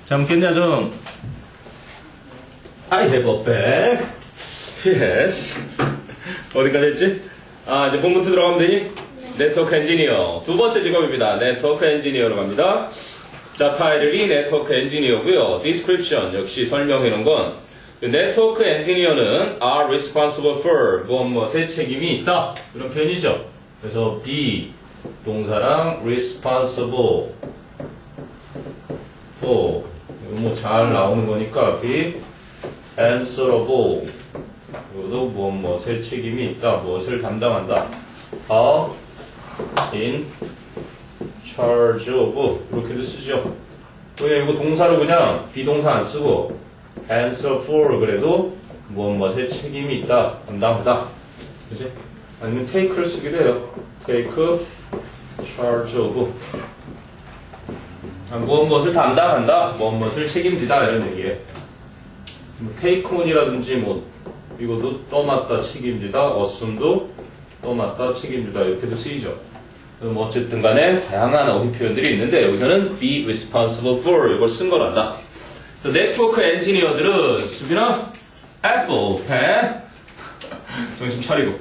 잠깐요 좀. I have a bag. Yes. 어디까지 했지? 이제 본문투 들어가면 되니? 네트워크 엔지니어. 두 번째 직업입니다. 네트워크 엔지니어로 갑니다. 자, 타이틀이 네트워크 엔지니어고요. description 역시 설명해 놓은 건 네트워크 엔지니어는 are responsible for 무엇의 책임이 있다. 그런 표현이죠. 그래서 be 동사랑 responsible for 이거 뭐 잘 나오는 거니까 be answerable 이것도 무엇의 책임이 있다. 무엇을 담당한다. in charge of 이렇게도 쓰죠. 그냥 이거 동사로 그냥 비동사 안 쓰고 answer for 그래도 무엇의 책임이 있다. 담당하다. 그치? 아니면 take를 쓰기도 해요. take charge of 무엇을 담당한다. 무엇을 책임지다 이런 얘기예요. take on이라든지 이것도 떠맡다 책임지다. assume도 떠맡다 책임지다 이렇게도 쓰이죠. 어쨌든 간에 다양한 어휘 표현들이 있는데 여기서는 be responsible for 이걸 쓴 거란다. 그래서 네트워크 엔지니어들은 수빈아 애플 펜 정신 차리고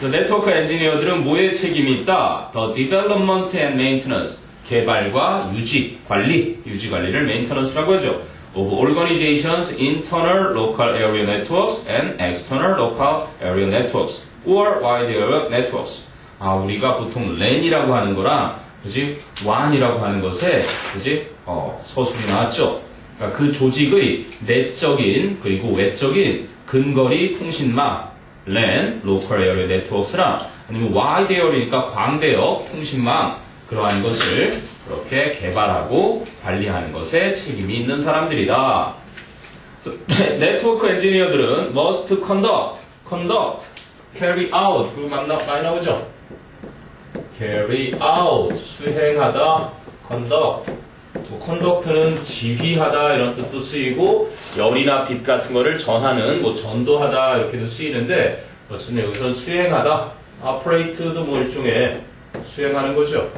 네트워크 엔지니어들은 뭐에 책임이 있다? The development and maintenance 개발과 유지, 관리를 maintenance라고 하죠. Of organizations, internal local area networks and external local area networks or wide area networks. 우리가 보통 LAN이라고 하는 거랑, 그지? WAN이라고 하는 것에, 그지? 서술이 나왔죠. 그러니까 그 조직의 내적인, 그리고 외적인 근거리 통신망, LAN, Local Area Networks랑, 아니면 wide area니까 광대역 통신망, 그러한 것을 그렇게 개발하고 관리하는 것에 책임이 있는 사람들이다. 네트워크 엔지니어들은 must conduct, carry out, 그거 많이 나오죠? carry out, 수행하다, conduct. conduct는 지휘하다 이런 뜻도 쓰이고 열이나 빛 같은 거를 전하는 전도하다 이렇게도 쓰이는데 어쨌든 여기서 수행하다, operate도 일종의 수행하는 거죠.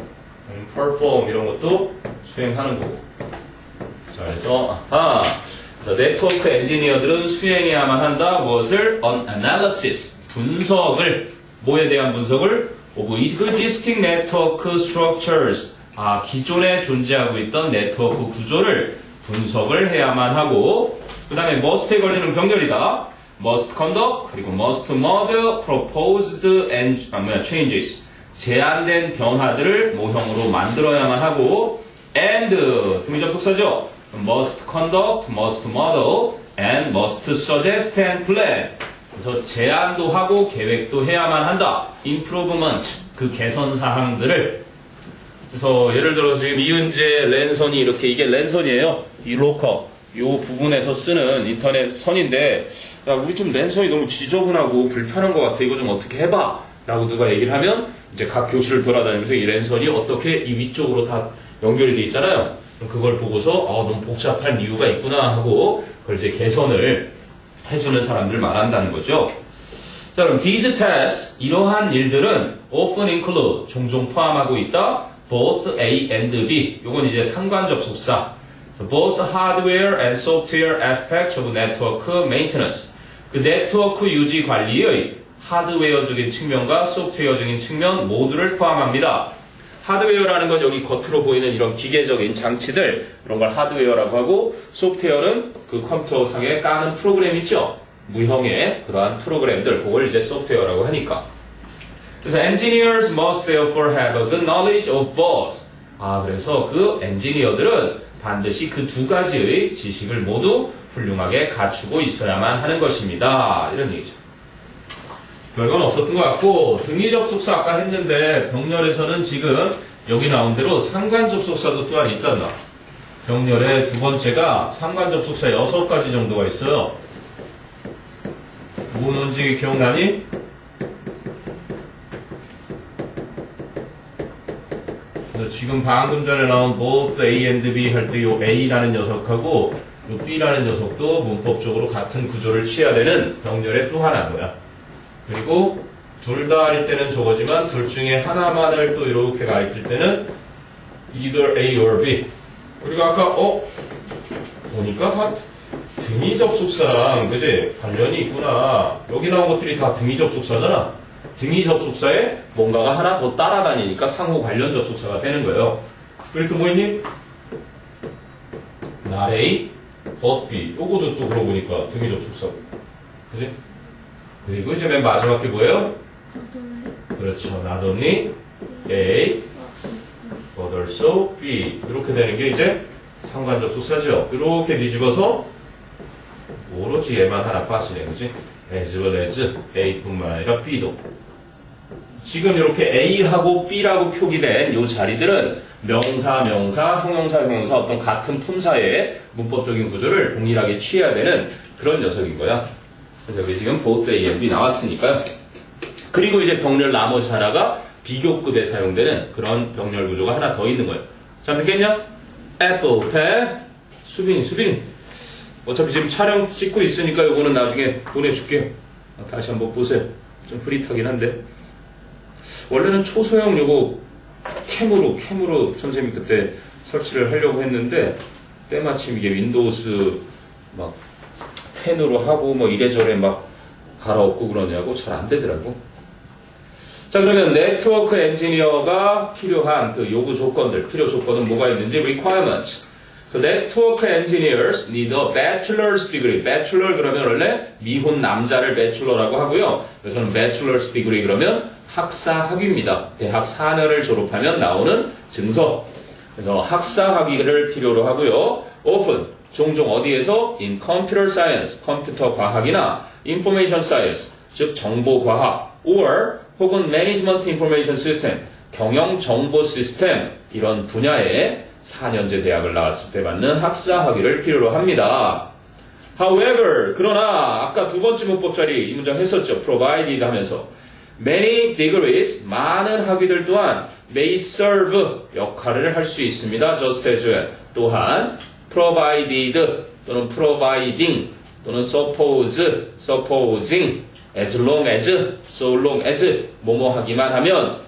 perform 이런 것도 수행하는 거고. 자, 그래서 네트워크 엔지니어들은 수행해야만 한다. 무엇을? An analysis, 분석을, 뭐에 대한 분석을? Of existing network structures, 기존에 존재하고 있던 네트워크 구조를 분석을 해야만 하고, 그 다음에 must에 걸리는 병렬이다. must conduct, 그리고 must model proposed changes. 제한된 변화들을 모형으로 만들어야만 하고, and, 등위접속사죠. must conduct, must model, and must suggest and plan. 그래서 제안도 하고 계획도 해야만 한다. improvement, 그 개선 사항들을. 그래서 예를 들어서 지금 이은재 랜선이 이렇게 이게 랜선이에요. 이 로커, 요 부분에서 쓰는 인터넷 선인데, 야, 우리 좀 랜선이 너무 지저분하고 불편한 것 같아. 이거 좀 어떻게 해봐. 라고 누가 얘기를 하면 이제 각 교실을 돌아다니면서 이 랜선이 어떻게 이 위쪽으로 다 연결이 돼 있잖아요. 그걸 보고서 너무 복잡한 이유가 있구나 하고 그걸 이제 개선을 해주는 사람들 말한다는 거죠. 자, 그럼 these tasks, 이러한 일들은 often include, 종종 포함하고 있다. both A and B. 요건 이제 상관접속사. So both hardware and software aspects of network maintenance. 그 네트워크 유지 관리의 하드웨어적인 측면과 소프트웨어적인 측면 모두를 포함합니다. 하드웨어라는 건 여기 겉으로 보이는 이런 기계적인 장치들, 이런 걸 하드웨어라고 하고, 소프트웨어는 그 컴퓨터상에 까는 프로그램 있죠? 무형의 그러한 프로그램들, 그걸 이제 소프트웨어라고 하니까. 그래서 engineers must therefore have a good knowledge of both. 그래서 그 엔지니어들은 반드시 그 두 가지의 지식을 모두 훌륭하게 갖추고 있어야만 하는 것입니다. 이런 얘기죠. 별건 없었던 것 같고, 등위접속사 아까 했는데 병렬에서는 지금 여기 나온 대로 상관접속사도 또한 있단다. 병렬의 두 번째가 상관접속사 6가지 정도가 있어요. 뭔지 기억나니? 지금 방금 전에 나온 both A and B 할 때 요 A라는 녀석하고 요 B라는 녀석도 문법적으로 같은 구조를 취해야 되는 병렬의 또 하나고요. 그리고 둘 다 할 때는 저거지만 둘 중에 하나만을 또 이렇게 가르칠 때는 either A or B. 우리가 아까 보니까 다 등위 접속사랑 그지 관련이 있구나. 여기 나온 것들이 다 등위 접속사잖아. 등위 접속사에 뭔가가 하나 더 따라다니니까 상호 관련 접속사가 되는 거예요. 그리고 또 뭐 있니? not A, but B. 요거도 또 그러고 보니까 등위 접속사고. 그지? 그리고 이제 맨 마지막 게 뭐예요? 그렇죠. not only A, but also B. 이렇게 되는 게 이제 상관 접속사죠. 이렇게 뒤집어서 오로지 얘만 하나 빠지네. 그지? as well as A뿐만 아니라 B도. 지금 이렇게 A하고 B라고 표기된 이 자리들은 명사, 형용사, 어떤 같은 품사의 문법적인 구조를 동일하게 취해야 되는 그런 녀석인 거야. 그래서 여기 지금 both A and B 나왔으니까요. 그리고 이제 병렬 나머지 하나가 비교급에 사용되는 그런 병렬 구조가 하나 더 있는 거예요. 자, 듣겠냐? apple, pear, 수빈. 어차피 지금 촬영 찍고 있으니까 요거는 나중에 보내줄게요. 다시 한번 보세요. 좀 흐릿하긴 한데. 원래는 초소형 요거 캠으로 선생님이 그때 설치를 하려고 했는데 때마침 이게 윈도우스 막 펜으로 하고 뭐 이래저래 막 갈아엎고 그러냐고 잘 안 되더라고. 자, 그러면 네트워크 엔지니어가 필요한 그 요구 조건들, 필요 조건은 뭐가 있는지 requirements. So network engineers need a bachelor's degree. bachelor 그러면 원래 미혼 남자를 bachelor라고 하고요. 그래서는 bachelor's degree 그러면 학사 학위입니다. 대학 4년을 졸업하면 나오는 증서. 그래서 학사 학위를 필요로 하고요. often 종종 어디에서 in computer science 컴퓨터 과학이나 information science 즉 정보 과학 or 혹은 management information system 경영 정보 시스템 이런 분야에 4년제 대학을 나왔을 때 받는 학사 학위를 필요로 합니다. However, 그러나 아까 두 번째 문법자리 이 문장 했었죠. provided 하면서 many degrees, 많은 학위들 또한 may serve, 역할을 할 수 있습니다. just as, 또한 provided 또는 providing 또는 suppose, supposing, as long as, so long as 뭐뭐 하기만 하면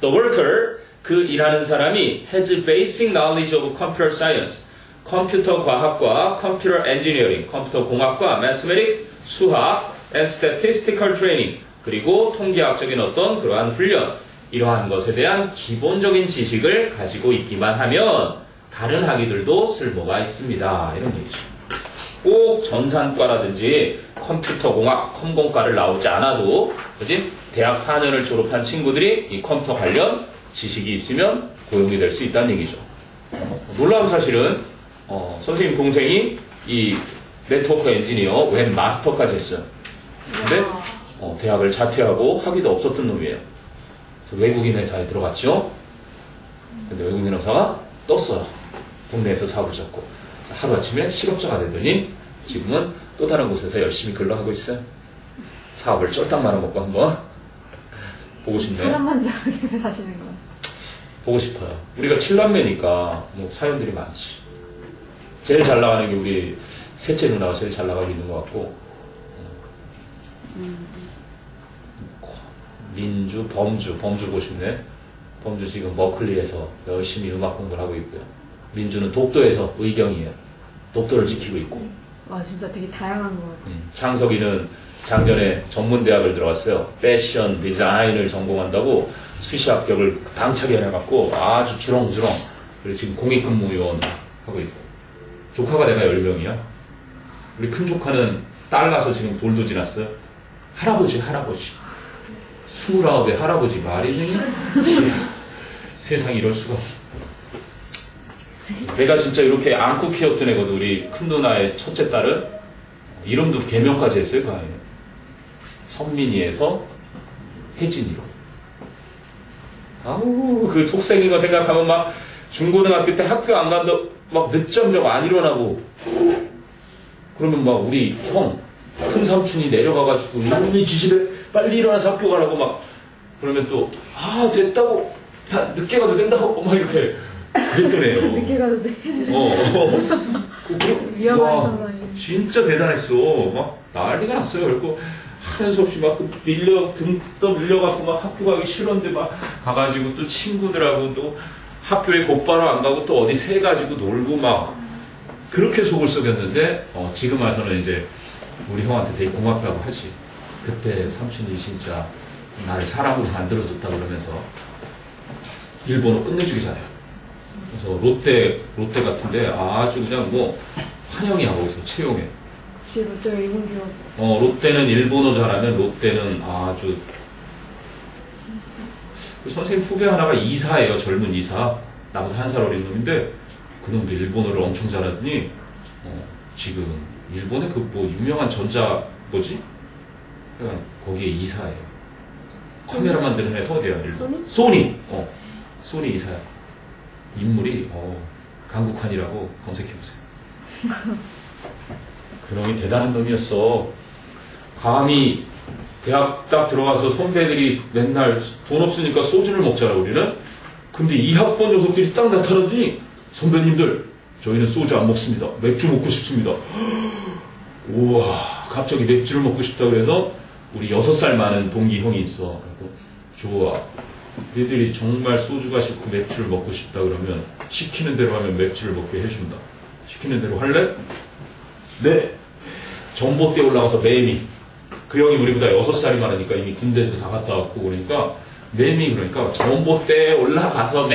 the worker, 그 일하는 사람이 has basic knowledge of computer science, 컴퓨터 과학과 computer engineering, 컴퓨터 공학과 mathematics, 수학, and statistical training, 그리고 통계학적인 어떤 그러한 훈련, 이러한 것에 대한 기본적인 지식을 가지고 있기만 하면 다른 학위들도 쓸모가 있습니다. 이런 얘기죠. 꼭 전산과라든지 컴퓨터공학, 컴공과를 나오지 않아도 그지? 대학 4년을 졸업한 친구들이 이 컴퓨터 관련 지식이 있으면 고용이 될 수 있다는 얘기죠. 놀라운 사실은 선생님 동생이 이 네트워크 엔지니어 웹 마스터까지 했어요. 근데 대학을 자퇴하고 학위도 없었던 놈이에요. 그래서 외국인 회사에 들어갔죠. 근데 외국인 회사가 떴어요. 동네에서 사업을 잡고 하루아침에 실업자가 되더니 지금은 또 다른 곳에서 열심히 근로하고 있어요. 사업을 쫄딱 말아먹고 한번 보고 싶네요. 사람만 작으세요 하시는 거. 보고 싶어요. 우리가 7남매니까 뭐 사연들이 많지. 제일 잘 나가는 게 우리 셋째 누나가 제일 잘 나가고 있는 것 같고 민주, 범주 보고 싶네. 범주 지금 머클리에서 열심히 음악 공부를 하고 있고요. 민주는 독도에서 의경이에요. 독도를 지키고 있고. 와 진짜 되게 다양한 것 같아요. 창석이는 작년에 전문대학을 들어갔어요. 패션 디자인을 전공한다고 수시 합격을 당차게 해갖고 아주 주렁주렁. 그리고 지금 공익근무요원 하고 있고. 조카가 내가 10명이야. 우리 큰 조카는 딸 나서 지금 돌도 지났어요. 할아버지. 29의 할아버지 말이 되냐? 세상에 이럴 수가. 내가 진짜 이렇게 안고 키웠던 애거든. 우리 큰 누나의 첫째 딸은 이름도 개명까지 했어요. 그 아이는 선민이에서 혜진이로. 아우 그 속생긴 거 생각하면 막 중고등학교 때 학교 안 간다고 막 늦잠자고 안 일어나고 그러면 막 우리 형 큰 삼촌이 내려가가지고 이놈이 지집에 빨리 일어나서 학교 가라고 막 그러면 또 됐다고 다 늦게 가도 된다고 막 이렇게 그랬던 애요. 늦게 가도 돼. 위험한 상황이. 진짜 대단했어. 막 난리가 났어요. 그리고 하는 수 없이 막 등 밀려가지고 막 학교 가기 싫었는데 막 가가지고 또 친구들하고 또 학교에 곧바로 안 가고 또 어디 새 가지고 놀고 막 그렇게 속을 썩였는데 지금 와서는 이제 우리 형한테 되게 고맙다고 하지. 그때 삼촌이 진짜 나를 사람으로 만들어줬다 그러면서 일본어 끝내주기 잘해요. 그래서 롯데 같은데 아주 그냥 뭐 환영이 하고 있어, 채용해. 혹시 롯데 일본 기업 롯데는 일본어 잘하면 롯데는 아주 그 선생님 후배 하나가 이사예요. 젊은 이사. 나보다 한 살 어린 놈인데 그놈도 일본어를 엄청 잘하더니 지금 일본의 그 뭐 유명한 전자 뭐지? 그냥 거기에 이사예요. 카메라 만드는 회사 어디야? 일본? 소니? 소니 이사야. 인물이 강국환이라고 검색해보세요. 그놈이 대단한 놈이었어. 감히 대학 딱 들어와서 선배들이 맨날 돈 없으니까 소주를 먹잖아 우리는. 근데 2학번 녀석들이 딱 나타나더니 선배님들 저희는 소주 안 먹습니다. 맥주 먹고 싶습니다. 우와 갑자기 맥주를 먹고 싶다 그래서 우리 6살 많은 동기 형이 있어. 그래서 좋아. 너희들이 정말 소주가 싫고 맥주를 먹고 싶다 그러면 시키는 대로 하면 맥주를 먹게 해준다. 시키는 대로 할래? 네. 전봇대 올라가서 매미. 그 형이 우리보다 6살이 많으니까 이미 군대도 다 갔다 왔고 그러니까 매미 그러니까 전봇대에 올라가서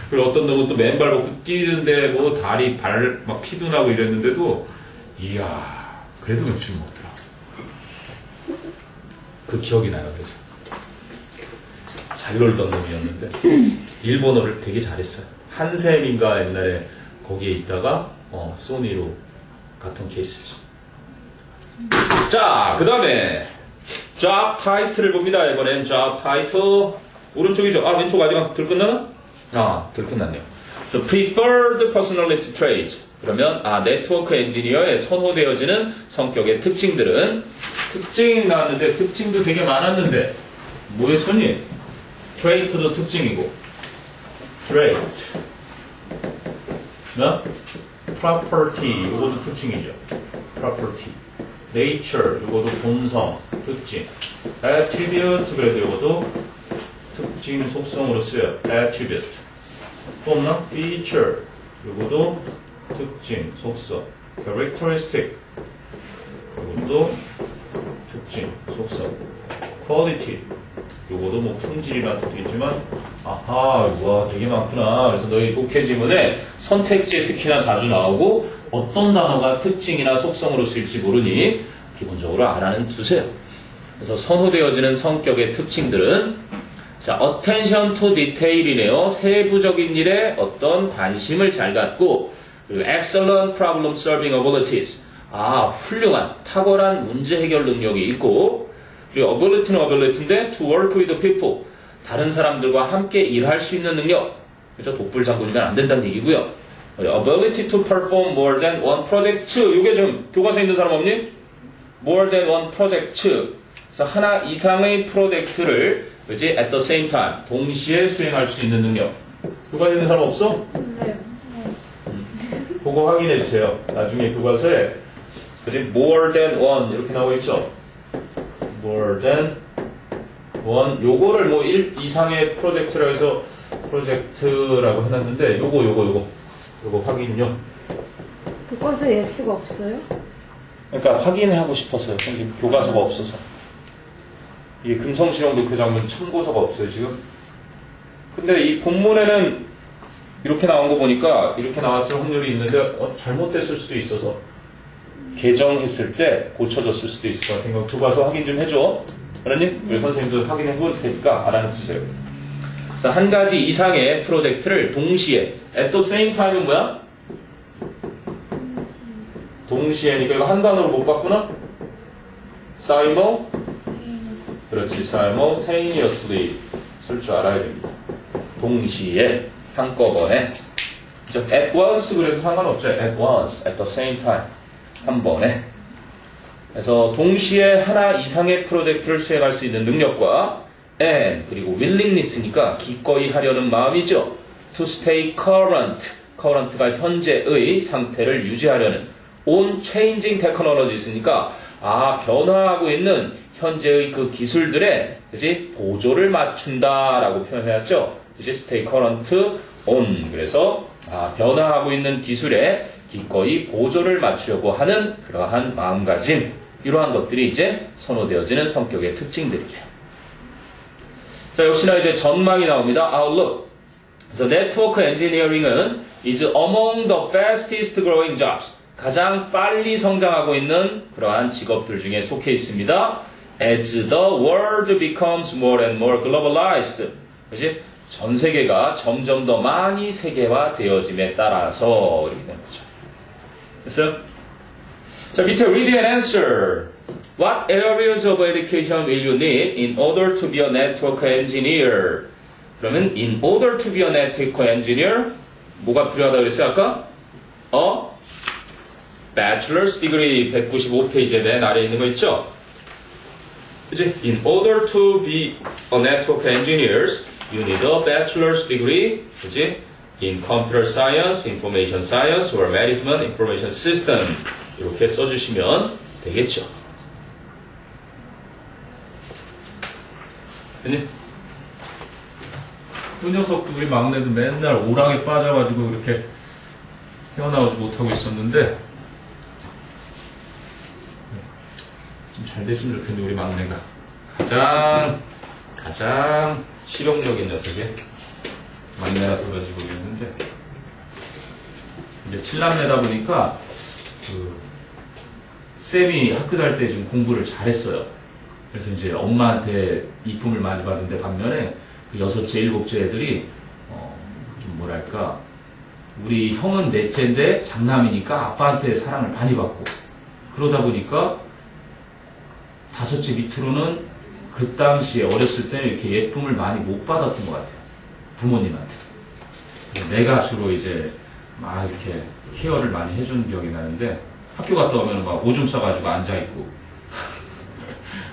그리고 어떤 놈은 또 맨발 먹고 뛰는데 뭐 다리 발 막 피도 나고 이랬는데도 이야 그래도 맥주를 먹더라. 그 기억이 나요. 그래서 잘 놀던 놈이었는데 일본어를 되게 잘했어요. 한샘인가 옛날에 거기에 있다가 소니로 같은 케이스죠. 자, 그 다음에 job title을 봅니다. 이번엔 job title 오른쪽이죠. 아 왼쪽 아직 안 들끝나나? 들끝났네요. So preferred personality traits 그러면 네트워크 엔지니어에 선호되어지는 성격의 특징들은 특징 나왔는데 특징도 되게 많았는데 뭐였었니? trait도 특징이고 trait property 이것도 특징이죠. property nature 이것도 본성 특징 attribute 그래도 이것도 특징 속성으로 쓰여요. attribute 또 없나? feature 이것도 특징 속성 characteristic 이것도 특징 속성 quality 요거도 뭐 품질이라는 뜻도 있지만 와 되게 많구나. 그래서 너희 독해 지문에 선택지에 특히나 자주 나오고 어떤 단어가 특징이나 속성으로 쓰일지 모르니 기본적으로 알아는 두세요. 그래서 선호되어지는 성격의 특징들은 자 attention to detail이네요. 세부적인 일에 어떤 관심을 잘 갖고 그리고 excellent problem solving abilities 훌륭한 탁월한 문제 해결 능력이 있고 그리고 ability는 ability인데 to work with people 다른 사람들과 함께 일할 수 있는 능력 그래서 독불장군이면 안 된다는 얘기고요. ability to perform more than one project 이게 좀 교과서에 있는 사람 없니? more than one project 그래서 하나 이상의 프로젝트를 그지 at the same time 동시에 수행할 수 있는 능력 교과서에 있는 사람 없어? 네. 그거 확인해 주세요. 나중에 교과서에 그지 more than one 이렇게 나오고 있죠? more than one 요거를 뭐 1 이상의 프로젝트라고 해서 프로젝트라고 해놨는데 요거 확인요. 교과서에 S가 없어요? 그러니까 확인하고 싶었어요. 근데 교과서가 없어서. 이 금성시험 독해장문 참고서가 없어요 지금. 근데 이 본문에는 이렇게 나온 거 보니까 이렇게 나왔을 확률이 있는데 잘못됐을 수도 있어서 개정했을 때 고쳐졌을 수도 있을 것 같으니까 교과서 확인 좀 해줘. 그러니 우리 선생님도 확인해 볼 테니까 알아주세요. 그래서 한 가지 이상의 프로젝트를 동시에 at the same time은 뭐야? 동시에니까 이거 한 단어로 못 봤구나? 그렇지, simultaneously 쓸 줄 알아야 됩니다. 동시에, 한꺼번에. at once 그래도 상관없죠. at once, at the same time. 한 번에. 그래서 동시에 하나 이상의 프로젝트를 수행할 수 있는 능력과 and 그리고 willingness니까 기꺼이 하려는 마음이죠. to stay current가 현재의 상태를 유지하려는 on changing technologies니까 변화하고 있는 현재의 그 기술들에 그지 보조를 맞춘다라고 표현해왔죠. 그지 stay current on. 그래서 변화하고 있는 기술에 기꺼이 보조를 맞추려고 하는 그러한 마음가짐. 이러한 것들이 이제 선호되어지는 성격의 특징들이래요. 자, 역시나 이제 전망이 나옵니다. Outlook. 그래서 네트워크 엔지니어링은 is among the fastest growing jobs. 가장 빨리 성장하고 있는 그러한 직업들 중에 속해 있습니다. As the world becomes more and more globalized. 그렇지? 전 세계가 점점 더 많이 세계화 되어짐에 따라서 이렇게 되는 거죠. 됐어요? 자, 밑에 read and answer. What areas of education will you need in order to be a network engineer? 그러면 in order to be a network engineer 뭐가 필요하다고 그랬어요 아까? bachelor's degree 195페이지에 맨 아래에 있는 거 있죠? 그치? In order to be a network engineer you need a bachelor's degree 그치? in computer science, information science or management information system 이렇게 써주시면 되겠죠. 됐니? 그 녀석도 우리 막내도 맨날 오랑에 빠져가지고 그렇게 헤어나오지 못하고 있었는데 좀 잘 됐으면 좋겠는데 우리 막내가 가장 실용적인 녀석이 막내라서 그런지 모르겠는데 이제 7남매다 보니까 그 쌤이 학교 다닐 때 좀 공부를 잘했어요. 그래서 이제 엄마한테 이쁨을 많이 받는데 반면에 그 6째, 7째 애들이 좀 뭐랄까 우리 형은 넷째인데 장남이니까 아빠한테 사랑을 많이 받고 그러다 보니까 5째 밑으로는 그 당시에 어렸을 때는 이렇게 예쁨을 많이 못 받았던 것 같아요. 부모님한테. 내가 주로 이제 막 이렇게 케어를 많이 해준 기억이 나는데 학교 갔다 오면 막 오줌 싸가지고 앉아있고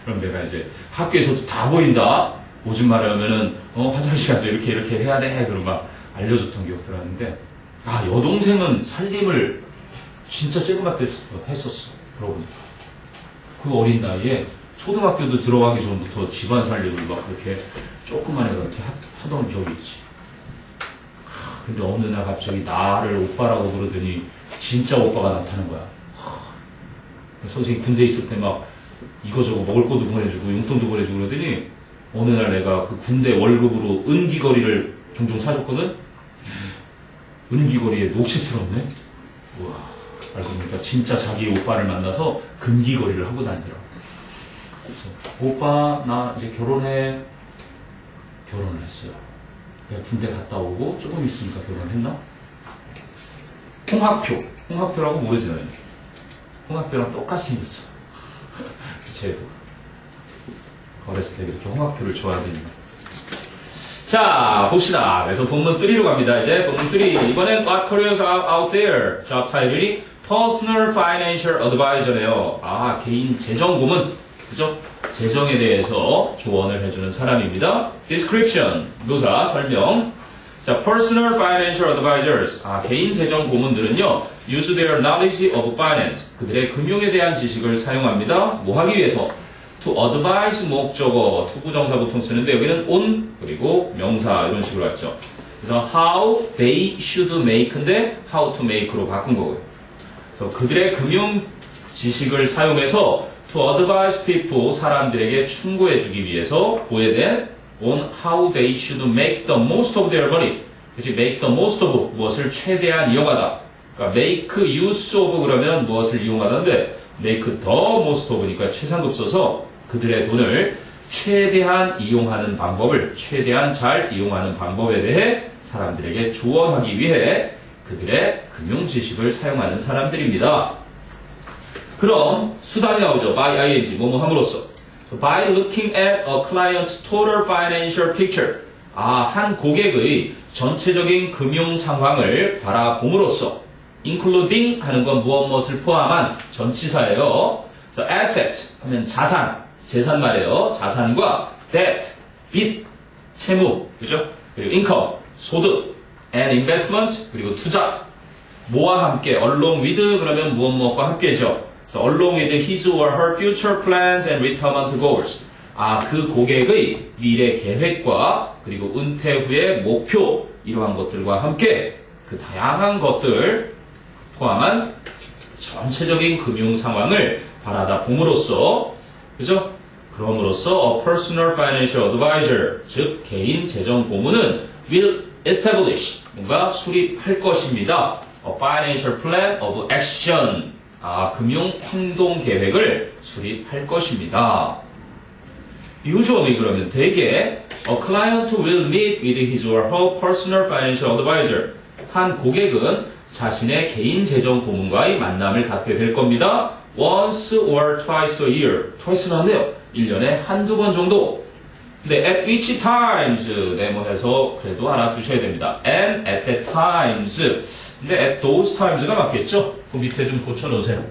그럼 내가 이제 학교에서도 다 보인다. 오줌 마려면은 화장실 가서 이렇게 해야 돼. 그러고 막 알려줬던 기억들 하는데 여동생은 살림을 진짜 쬐그맣게 했었어. 그러고 보니까 그 어린 나이에 초등학교도 들어가기 전부터 집안 살림을 막 그렇게 조그만 애가 이렇게 하던 기억이 있지. 근데 어느 날 갑자기 나를 오빠라고 그러더니 진짜 오빠가 나타난 거야. 선생님 군대 있을 때 막 이거저거 먹을 것도 보내주고 용돈도 보내주고 그러더니 어느 날 내가 그 군대 월급으로 은귀걸이를 종종 사줬거든? 은귀걸이에 녹시스럽네? 우와. 알고 보니까 진짜 자기 오빠를 만나서 금귀걸이를 하고 다니더라고. 그래서 오빠 나 이제 결혼해. 결혼을 했어요. 내가 군대 갔다 오고 조금 있으니까 결혼했나? 홍학표라고 모르지 너희? 홍학표랑 똑같이 생겼어. 쟤도 어렸을 때 그렇게 홍학표를 좋아하더니. 자 봅시다. 그래서 본문 3로 갑니다. 이제 본문 3 이번엔 What careers are out there? job title이 Personal Financial Advisor네요. 개인 재정 고문. 그죠? 재정에 대해서 조언을 해주는 사람입니다. Description, 묘사, 설명. 자, Personal Financial Advisors. 개인 재정 고문들은요, use their knowledge of finance. 그들의 금융에 대한 지식을 사용합니다. 뭐 하기 위해서? To advise 목적어, 투부정사 보통 쓰는데 여기는 on, 그리고 명사 이런 식으로 왔죠. 그래서 how they should make인데 how to make로 바꾼 거고요. 그래서 그들의 금융 지식을 사용해서 to advise people, 사람들에게 충고해주기 위해서 보여낸 on how they should make the most of their money. 그치, make the most of 무엇을 최대한 이용하다. 그러니까 make use of 그러면 무엇을 이용하다인데 make the most of니까 최상급 써서 그들의 돈을 최대한 이용하는 방법을, 최대한 잘 이용하는 방법에 대해 사람들에게 조언하기 위해 그들의 금융 지식을 사용하는 사람들입니다. 그럼 수단이 나오죠. by ing, 뭐뭐 함으로써. By looking at a client's total financial picture. 한 고객의 전체적인 금융 상황을 바라봄으로써. including 하는 건 무엇을 포함한 전치사예요. 그래서 asset 하면 자산, 재산 말이에요. 자산과 debt, 빚, 채무, 그죠? 그리고 income, 소득, and investment, 그리고 투자. 뭐와 함께, along with 그러면 무엇과 함께죠. 그래서 along with his or her future plans and retirement goals. 그 고객의 미래 계획과 그리고 은퇴 후의 목표, 이러한 것들과 함께 그 다양한 것들 포함한 전체적인 금융 상황을 바라다 봄으로써, 그죠? 그럼으로써 a personal financial advisor, 즉 개인 재정 고문은 will establish, 뭔가 수립할 것입니다. A financial plan of action, 금융 행동 계획을 수립할 것입니다. Usually 그러면 대개 a client will meet with his or her personal financial advisor. 한 고객은 자신의 개인 재정 고문과의 만남을 갖게 될 겁니다. Once or twice a year. twice는 안 돼요. 1년에 한두 번 정도. 근데 at which times 네모해서 그래도 알아두셔야 됩니다. And at that times. 근데 at those times가 맞겠죠? 그 밑에 좀 고쳐놓으세요.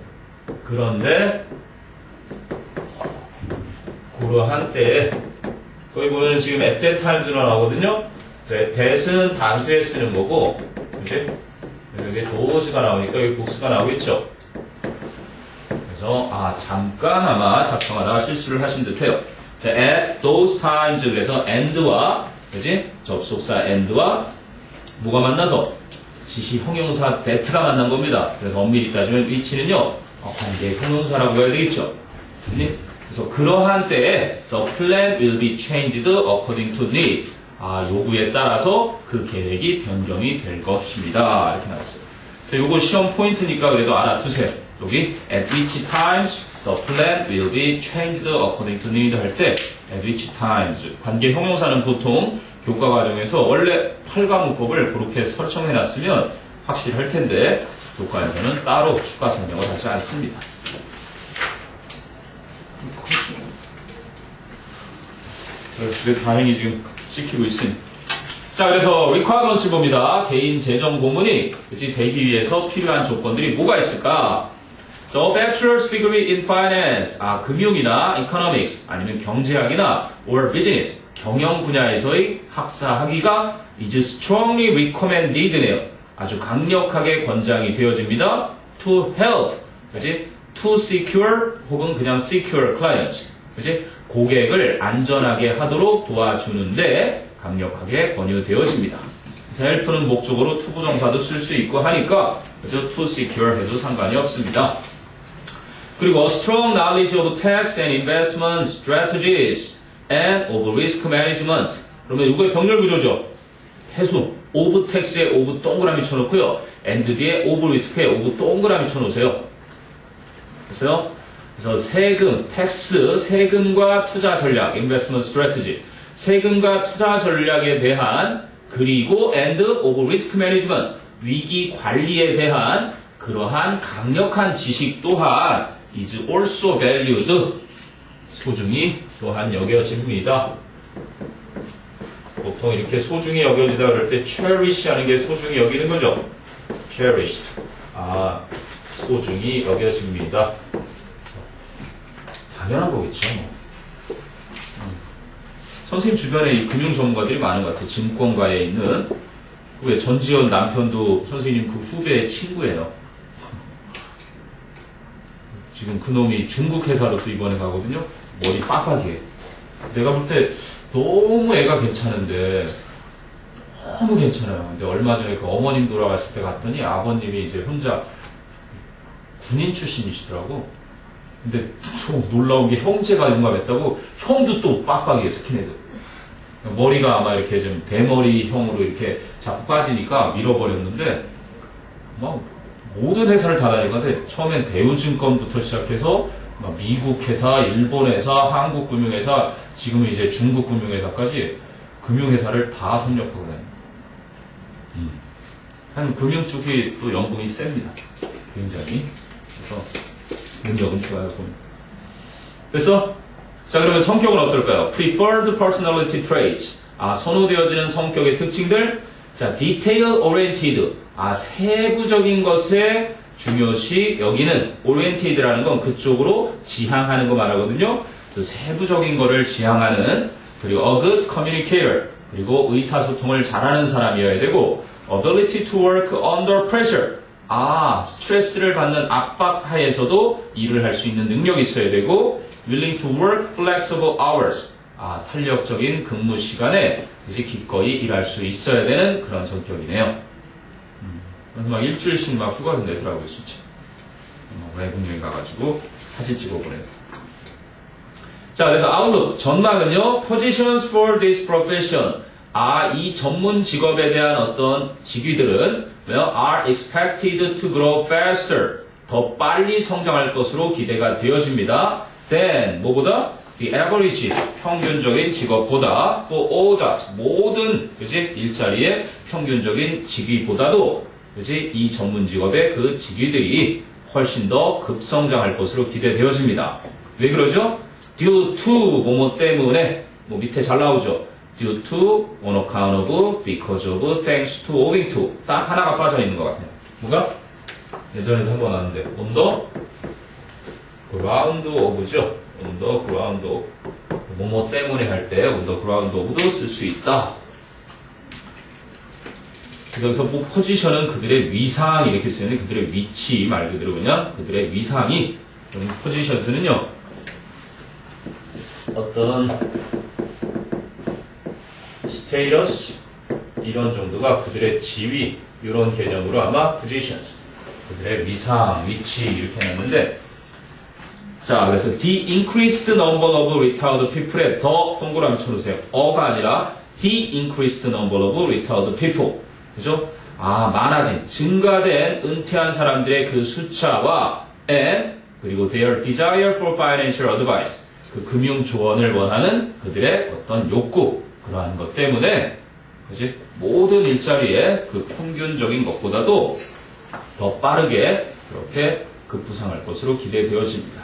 그런데 그러한 때에 거기 보면 지금 at that times로 나오거든요. that은 단수에 쓰는 거고, 이제 여기 those가 나오니까 여기 복수가 나오겠죠. 그래서 잠깐 아마 작성하다가 실수를 하신 듯해요. at those times 그래서 and와 그지 접속사 and와 뭐가 만나서 지시 형용사 that가 만난 겁니다. 그래서 엄밀히 따지면 위치는요 관계 형용사라고 해야 되겠죠. 그래서 그러한 때에 the plan will be changed according to need. 요구에 따라서 그 계획이 변경이 될 것입니다. 이렇게 나왔어요. 그래서 요거 시험 포인트니까 그래도 알아두세요. 여기 at which times the plan will be changed according to need 할 때 at which times 관계 형용사는 보통 교과 과정에서 원래 8과목법을 그렇게 설정해놨으면 확실할 텐데 교과에서는 따로 추가 설명을 하지 않습니다. 그래도 다행히 지금 찍히고 있으니. 자, 그래서 requirements 봅니다. 개인 재정 고문이 되기 위해서 필요한 조건들이 뭐가 있을까? The bachelor's degree in finance, 금융이나 economics, 아니면 경제학이나 or business, 경영 분야에서의 학사 학위가 is strongly recommended네요. 아주 강력하게 권장이 되어집니다. To help, 그지? To secure 혹은 그냥 secure clients, 그지? 고객을 안전하게 하도록 도와주는데 강력하게 권유되어집니다. 그래서 help는 목적으로 to 부정사도 쓸 수 있고 하니까 그죠? To secure 해도 상관이 없습니다. 그리고 strong knowledge of tax and investment strategies and of risk management. 그러면 이거의 병렬 구조죠. 해수 of tax에 of 동그라미 쳐놓고요. and 뒤에 of risk에 of 동그라미 쳐놓으세요. 그래서 세금, 텍스, 세금과 투자 전략, investment strategy, 세금과 투자 전략에 대한 그리고 and of risk management, 위기 관리에 대한 그러한 강력한 지식 또한 is also valued, 소중히 또한 여겨집니다. 보통 이렇게 소중히 여겨지다 그럴 때 cherish 하는 게 소중히 여기는 거죠. cherished. 소중히 여겨집니다. 당연한 거겠죠. 선생님 주변에 이 금융 전문가들이 많은 것 같아요. 증권가에 있는. 왜 전지현 남편도 선생님 그 후배의 친구예요. 지금 그놈이 중국 회사로 또 이번에 가거든요. 머리 빡빡이에. 내가 볼 때 너무 애가 괜찮은데 너무 괜찮아요. 근데 얼마 전에 그 어머님 돌아가실 때 갔더니 아버님이 이제 혼자 군인 출신이시더라고. 근데 좀 놀라운 게 형제가 융합했다고 형도 또 빡빡이에 스킨헤드. 머리가 아마 이렇게 좀 대머리형으로 이렇게 자꾸 빠지니까 밀어버렸는데 막 모든 회사를 다 다니는데 처음엔 대우증권부터 시작해서 막 미국 회사, 일본 회사, 한국 금융회사, 지금은 이제 중국 금융회사까지 금융회사를 다 섭렵하고 다녀요. 한 금융 쪽이 또 연봉이 셉니다. 굉장히. 그래서 능력은 좋아요. 됐어? 자, 그러면 성격은 어떨까요? Preferred personality traits. 선호되어지는 성격의 특징들. 자, detail oriented. 세부적인 것에 중요시 여기는 oriented라는 건 그쪽으로 지향하는 거 말하거든요. 그래서 세부적인 거를 지향하는, 그리고 a good communicator. 그리고 의사소통을 잘하는 사람이어야 되고, ability to work under pressure. 스트레스를 받는 압박 하에서도 일을 할 수 있는 능력이 있어야 되고, willing to work flexible hours. 탄력적인 근무 시간에 이제 기꺼이 일할 수 있어야 되는 그런 성격이네요. 그래서 막 일주일씩 막 휴가를 내더라고요, 진짜. 외국 여행 가가지고 사진 찍어보내요. 자, 그래서 outlook, 전망은요, positions for this profession. 이 전문 직업에 대한 어떤 직위들은 are expected to grow faster. 더 빨리 성장할 것으로 기대가 되어집니다. Then, 뭐보다? The average, 평균적인 직업보다 for all jobs, 모든, 그지? 일자리의 평균적인 직위보다도, 그지? 이 전문 직업의 그 직위들이 훨씬 더 급성장할 것으로 기대되어집니다. 왜 그러죠? Due to, 뭐뭐 때문에, 뭐 밑에 잘 나오죠? Due to, on account of, because of, thanks to, owing to. 딱 하나가 빠져있는 것 같아요. 뭐가? 예전에도 한번 왔는데, on the ground of죠? on the ground of. 뭐뭐 때문에 할 때, on the ground of도 쓸 수 있다. 그래서 뭐 포지션은 그들의 위상 이렇게 쓰는 그들의 위치 말 그대로 그냥 그들의 위상이 포지션스는요 어떤 스테이터스 이런 정도가 그들의 지위 이런 개념으로 아마 positions 그들의 위상 위치 이렇게 해놨는데 자 그래서 the increased number of retired people에 더 동그라미 쳐주세요. 어가 아니라 the increased number of retired people 그죠? 많아진, 증가된 은퇴한 사람들의 그 숫자와 and 그리고 their desire for financial advice 그 금융 조언을 원하는 그들의 어떤 욕구 그러한 것 때문에 그지? 모든 일자리에 그 평균적인 것보다도 더 빠르게 그렇게 급부상할 것으로 기대되어집니다.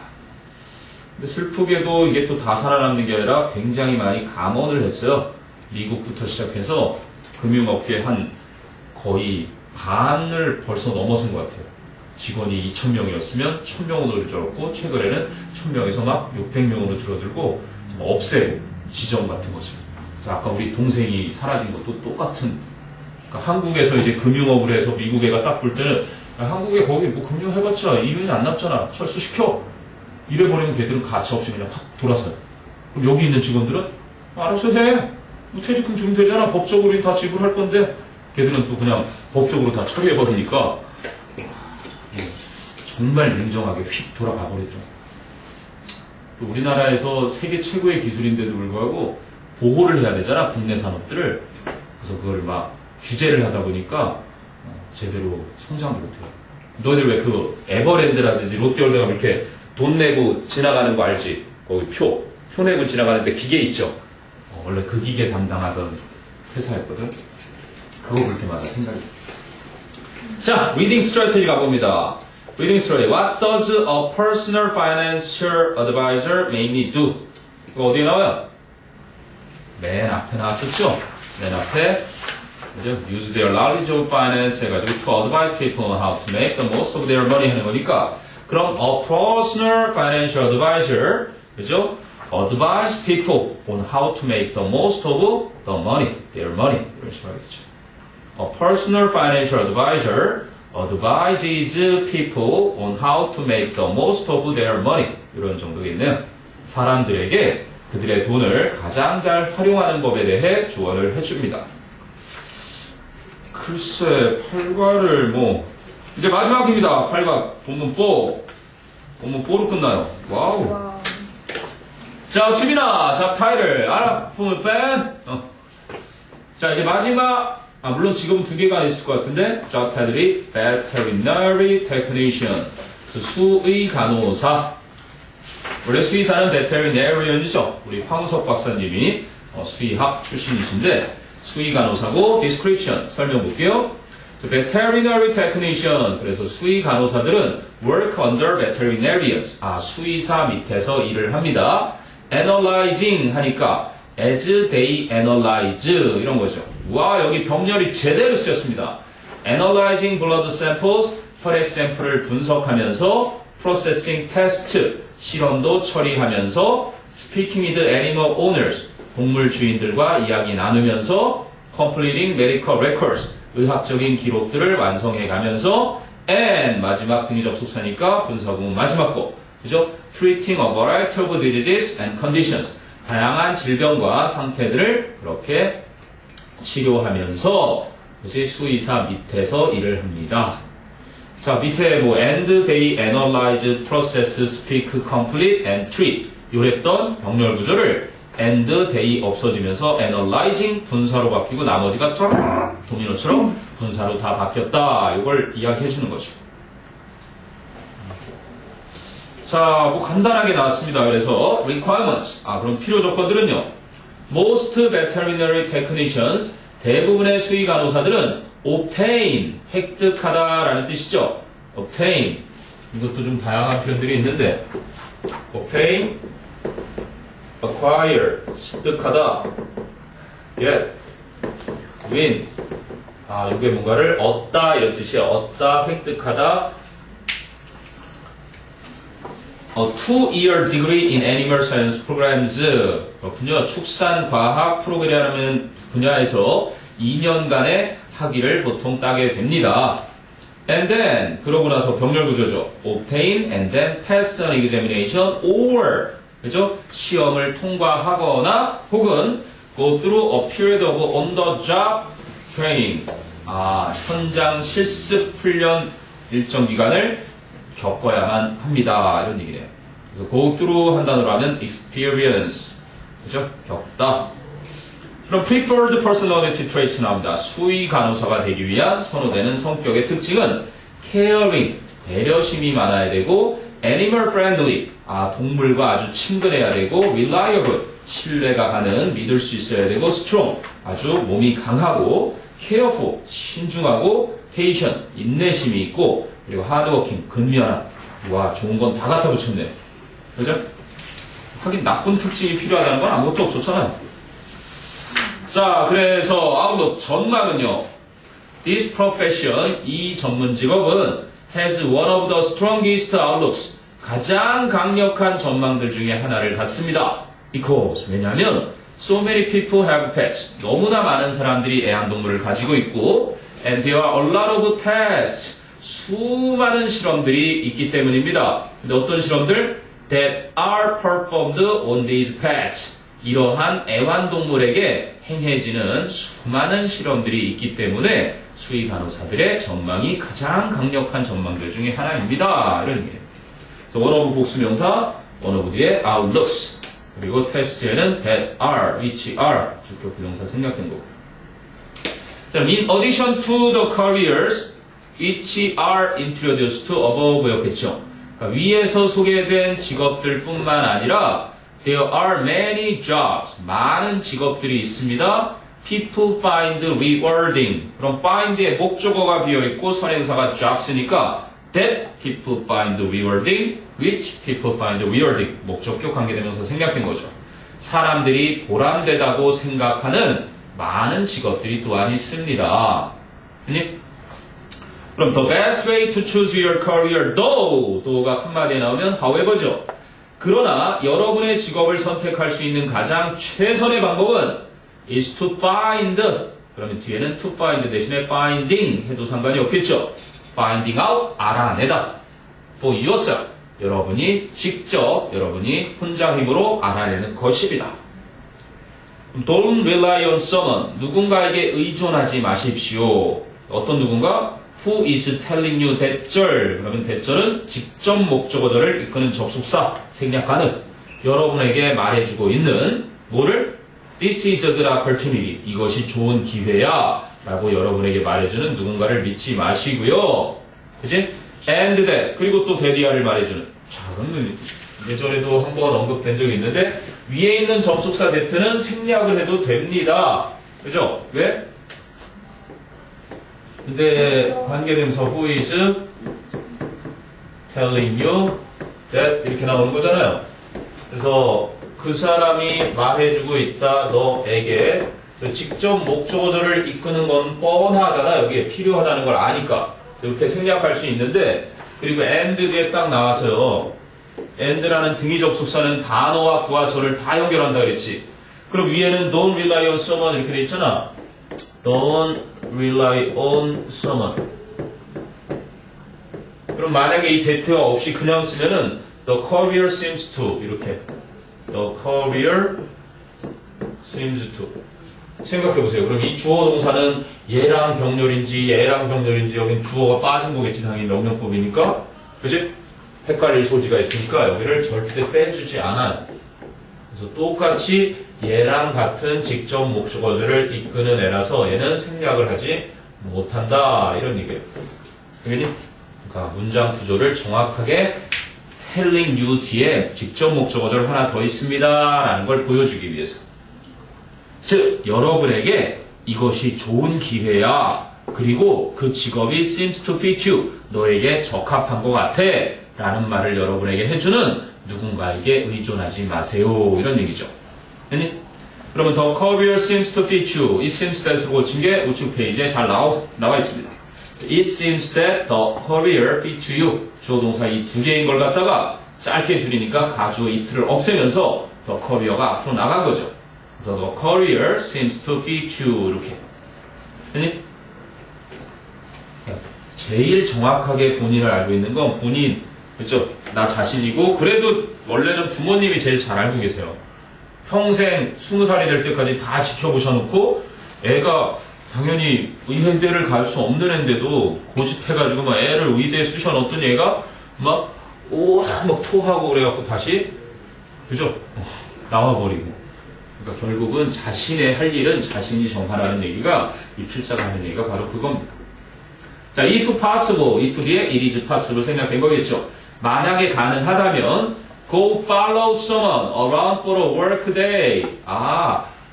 근데 슬프게도 이게 또 다 살아남는 게 아니라 굉장히 많이 감원을 했어요. 미국부터 시작해서 금융업계 한 거의 반을 벌써 넘어선 것 같아요. 직원이 2,000명이었으면 1,000명으로 줄었고 최근에는 1,000명에서 막 600명으로 줄어들고 없애고 지정 같은 것을. 아까 우리 동생이 사라진 것도 똑같은. 그러니까 한국에서 이제 금융업을 해서 미국 애가 딱 볼 때는 한국에 거기 뭐 금융 해봤자 이윤이 안 남잖아. 철수시켜. 이래버리면 걔들은 가치 없이 그냥 확 돌아서요. 그럼 여기 있는 직원들은 알아서 해. 뭐 퇴직금 주면 되잖아. 법적으로 다 지불할 건데. 걔들은 또 그냥 법적으로 다 처리해버리니까 정말 냉정하게 휙 돌아가 버리죠. 또 우리나라에서 세계 최고의 기술인데도 불구하고 보호를 해야 되잖아, 국내 산업들을. 그래서 그걸 막 규제를 하다 보니까 제대로 성장도 못해요. 너희들 왜 그 에버랜드라든지 롯데월드 가면 이렇게 돈 내고 지나가는 거 알지? 거기 표 내고 지나가는데 기계 있죠? 원래 그 기계 담당하던 회사였거든. 그거 볼 때마다 생각이. 자, reading strategy 가봅니다. reading strategy. What does a personal financial advisor mainly do? 이거 어디에 나와요? 맨 앞에 나왔었죠? 맨 앞에 그죠? Use their knowledge of finance 해가지고 to advise people on how to make the most of their money 하는 거니까 그럼 a personal financial advisor 그죠? Advise people on how to make the most of the money, their money 이런 식으로 하겠죠. A personal financial advisor advises people on how to make the most of their money. 이런 정도겠네요. 사람들에게 그들의 돈을 가장 잘 활용하는 법에 대해 조언을 해줍니다. 글쎄, 8과를 이제 마지막입니다. 8과 본문 4. 본문 4로 끝나요. 와우. 자, 수빈아, 잡타이틀. 본문 뺀. 자, 이제 마지막. 물론 지금은 2개가 있을 것 같은데, job title이 veterinary technician, 수의 간호사. 원래 수의사는 veterinarian이죠. 우리 황우석 박사님이 수의학 출신이신데, 수의 간호사고, description, 설명 볼게요. veterinary technician, 그래서 수의 간호사들은 work under veterinarians, 수의사 밑에서 일을 합니다. analyzing 하니까, as they analyze, 이런 거죠. 와, 여기 병렬이 제대로 쓰였습니다. Analyzing blood samples, 혈액 샘플을 분석하면서 Processing test, 실험도 처리하면서 Speaking with animal owners, 동물 주인들과 이야기 나누면서 Completing medical records, 의학적인 기록들을 완성해가면서 And, 마지막 등위 접속사니까 분석은 마지막 거. 그죠? Treating a variety of diseases and conditions, 다양한 질병과 상태들을 그렇게 치료하면서 그것이 수의사 밑에서 일을 합니다. 자, 밑에 뭐 and they analyze, process, speak, complete, and treat 요랬던 병렬 구조를 and they 없어지면서 analyzing 분사로 바뀌고 나머지가 쫙 도미노처럼 분사로 다 바뀌었다. 이걸 이야기해 주는 거죠. 자, 뭐 간단하게 나왔습니다. 그래서 requirements. 그럼 필요 조건들은요. Most veterinary technicians 대부분의 수의 간호사들은 obtain 획득하다라는 뜻이죠. obtain 이것도 좀 다양한 표현들이 있는데 obtain, acquire 습득하다, get, win 이게 뭔가를 얻다 이런 뜻이에요. 얻다, 획득하다. A 2-year degree in animal science programs. 그렇군요. 축산과학 프로그램 분야에서 2년간의 학위를 보통 따게 됩니다. And then, 그러고 나서 병렬 구조죠. Obtain and then pass an examination or, 그죠? 시험을 통과하거나 혹은 go through a period of on-the-job training. 현장 실습 훈련 일정 기간을 겪어야만 합니다. 이런 얘기네요. 그래서 go through 한 단어로 하면 experience. 그죠? 겪다. 그럼 preferred personality traits 나옵니다. 수의 간호사가 되기 위한 선호되는 성격의 특징은 caring, 배려심이 많아야 되고 animal friendly, 동물과 아주 친근해야 되고 reliable, 신뢰가 가는, 믿을 수 있어야 되고 strong, 아주 몸이 강하고 careful, 신중하고 patient, 인내심이 있고 그리고 hardworking, 근면한. 와, 좋은 건 다 갖다 붙였네요. 그죠? 하긴 나쁜 특징이 필요하다는 건 아무것도 없었잖아요. 자, 그래서 아웃룩 전망은요. This profession, 이 전문 직업은 has one of the strongest outlooks, 가장 강력한 전망들 중에 하나를 갖습니다. Because, 왜냐하면 so many people have pets, 너무나 많은 사람들이 애완동물을 가지고 있고 and there are a lot of tests, 수많은 실험들이 있기 때문입니다. 근데 어떤 실험들? That are performed on these pets, 이러한 애완동물에게 행해지는 수많은 실험들이 있기 때문에 수의 간호사들의 전망이 가장 강력한 전망들 중에 하나입니다. 이런 얘기예요. 그래서 원어브 복수명사, 원어브 뒤에 outlooks, 그리고 테스트에는 that are, which are, 주격 부정사 생략된 거고. 자, in addition to the careers which are introduced to above였겠죠. 그러니까 위에서 소개된 직업들 뿐만 아니라 there are many jobs, 많은 직업들이 있습니다. People find rewarding. 그럼 find의 목적어가 비어있고 선행사가 jobs니까 that people find rewarding, which people find rewarding. 목적격 관계되면서 생략된 거죠. 사람들이 보람되다고 생각하는 많은 직업들이 또한 있습니다. 그럼 the best way to choose your career, though가 한마디에 나오면 however죠. 그러나 여러분의 직업을 선택할 수 있는 가장 최선의 방법은 is to find. 그러면 뒤에는 to find 대신에 finding 해도 상관이 없겠죠. finding out, 알아내다. for yourself, 여러분이 직접, 여러분이 혼자 힘으로 알아내는 것입니다. Don't rely on someone, 누군가에게 의존하지 마십시오. 어떤 누군가? Who is telling you 대절. 그러면 대절은 직접 목적어절을 이끄는 접속사, 생략하는, 여러분에게 말해주고 있는 뭐를? This is a good opportunity. 이것이 좋은 기회야 라고 여러분에게 말해주는 누군가를 믿지 마시고요. 그치? And that. 그리고 또 that이야를 말해주는. 자, 그러면 예전에도 한번 언급된 적이 있는데 위에 있는 접속사 that는 생략을 해도 됩니다. 그죠? 왜? 근데 관계대명사 who is telling you that 이렇게 나오는 거잖아요. 그래서 그 사람이 말해주고 있다 너에게. 그래서 직접 목적어절을 이끄는 건 뻔하잖아. 여기에 필요하다는 걸 아니까 이렇게 생략할 수 있는데, 그리고 and 뒤에 딱 나와서요. and라는 등위 접속사는 단어와 부하절을 다 연결한다 그랬지. 그럼 위에는 don't rely on someone 이렇게 돼 있잖아. Don't rely on someone. 그럼 만약에 이 that가 없이 그냥 쓰면은 the career seems to 이렇게 the career seems to. 생각해보세요. 그럼 이 주어 동사는 얘랑 병렬인지 여긴 주어가 빠진 거겠지. 당연히 명령법이니까. 그지? 헷갈릴 소지가 있으니까 여기를 절대 빼주지 않아요. 그래서 똑같이 얘랑 같은 직접 목적어들을 이끄는 애라서 얘는 생략을 하지 못한다. 이런 얘기예요. 그러니까 문장 구조를 정확하게 telling you 뒤에 직접 목적어들 하나 더 있습니다. 라는 걸 보여주기 위해서. 즉, 여러분에게 이것이 좋은 기회야. 그리고 그 직업이 seems to fit you. 너에게 적합한 것 같아. 라는 말을 여러분에게 해주는 누군가에게 의존하지 마세요. 이런 얘기죠. 아니? 그러면 the career seems to fit you. 이 seems that으로 고친 게 우측 페이지에 잘 나와 있습니다. It seems that the career fits you. 주어 동사 이 두 개인 걸 갖다가 짧게 줄이니까 가주어 it를 없애면서 the career가 앞으로 나간 거죠. 그래서 the career seems to fit you. 이렇게. 아니? 제일 정확하게 본인을 알고 있는 건 본인, 그렇죠? 나 자신이고, 그래도 원래는 부모님이 제일 잘 알고 계세요. 평생 20살이 될 때까지 다 지켜보셔놓고, 애가 당연히 의대를 갈 수 없는 애인데도 고집해가지고 막 애를 의대에 쑤셔넣었더니 애가 막 토하고 그래갖고 다시, 그죠? 나와버리고. 그러니까 결국은 자신의 할 일은 자신이 정하라는 얘기가 이 필자가 하는 얘기가 바로 그겁니다. 자, if possible, if 뒤에 it is possible 생략된 거겠죠. 만약에 가능하다면 go follow someone around for a work day.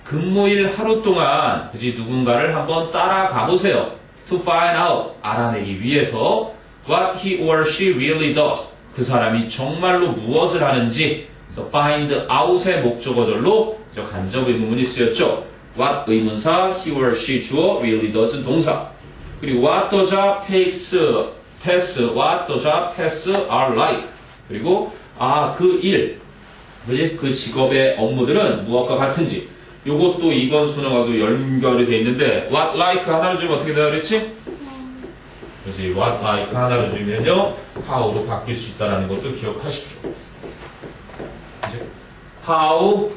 근무일 하루 동안 그지 누군가를 한번 따라가 보세요. to find out, 알아내기 위해서 what he or she really does. 그 사람이 정말로 무엇을 하는지. 그래서 find out의 목적어절로 간접 의문문이 쓰였죠. what 의문사, he or she 주어, really does 동사. 그리고 what the job takes, what the job tasks are like. 그리고 그 일, 그지? 그 직업의 업무들은 무엇과 같은지. 요것도 이번 수능하고 연결이 돼 있는데 what like 하나를 주면 어떻게 되라 그랬지? 그지? what like 하나를 주면요 how로 바뀔 수 있다는 것도 기억하십시오. 그지? how